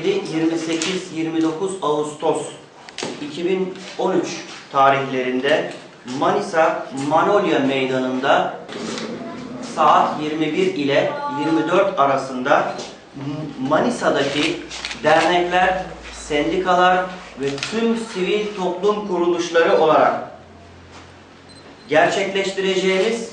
27, 28, 29 Ağustos 2013 tarihlerinde Manisa Manolya Meydanı'nda saat 21 ile 24 arasında Manisa'daki dernekler, sendikalar ve tüm sivil toplum kuruluşları olarak gerçekleştireceğimiz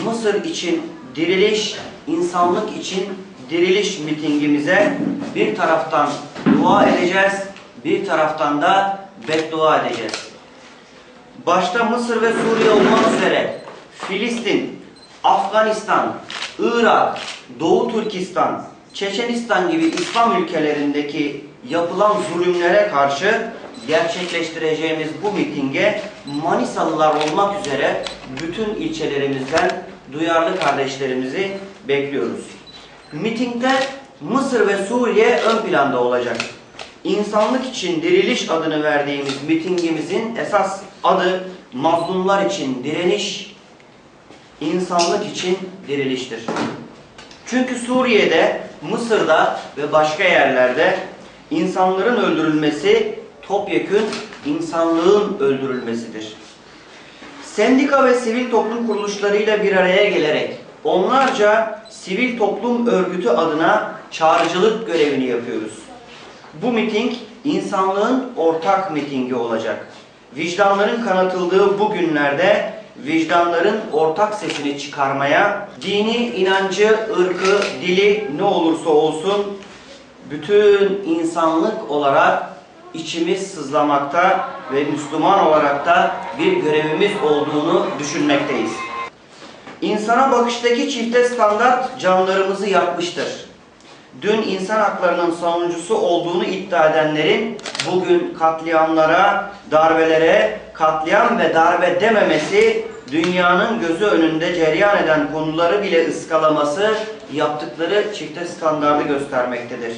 Mısır için diriliş, insanlık için diriliş mitingimize bir taraftan dua edeceğiz, bir taraftan da beddua edeceğiz. Başta Mısır ve Suriye olmak üzere Filistin, Afganistan, Irak, Doğu Türkistan, Çeçenistan gibi İslam ülkelerindeki yapılan zulümlere karşı gerçekleştireceğimiz bu mitinge Manisalılar olmak üzere bütün ilçelerimizden duyarlı kardeşlerimizi bekliyoruz. Mitingde Mısır ve Suriye ön planda olacak. İnsanlık için diriliş adını verdiğimiz mitingimizin esas adı mazlumlar için direniş, insanlık için diriliştir. Çünkü Suriye'de, Mısır'da ve başka yerlerde insanların öldürülmesi topyekün insanlığın öldürülmesidir. Sendika ve sivil toplum kuruluşlarıyla bir araya gelerek onlarca sivil toplum örgütü adına çağrıcılık görevini yapıyoruz. Bu miting insanlığın ortak mitingi olacak. Vicdanların kanatıldığı bu günlerde vicdanların ortak sesini çıkarmaya, dini, inancı, ırkı, dili ne olursa olsun bütün insanlık olarak içimiz sızlamakta ve Müslüman olarak da bir görevimiz olduğunu düşünmekteyiz. İnsana bakıştaki çifte standart canlarımızı yakmıştır. Dün insan haklarının savunucusu olduğunu iddia edenlerin bugün katliamlara, darbelere, katliam ve darbe dememesi, dünyanın gözü önünde cereyan eden konuları bile ıskalaması yaptıkları çifte standardı göstermektedir.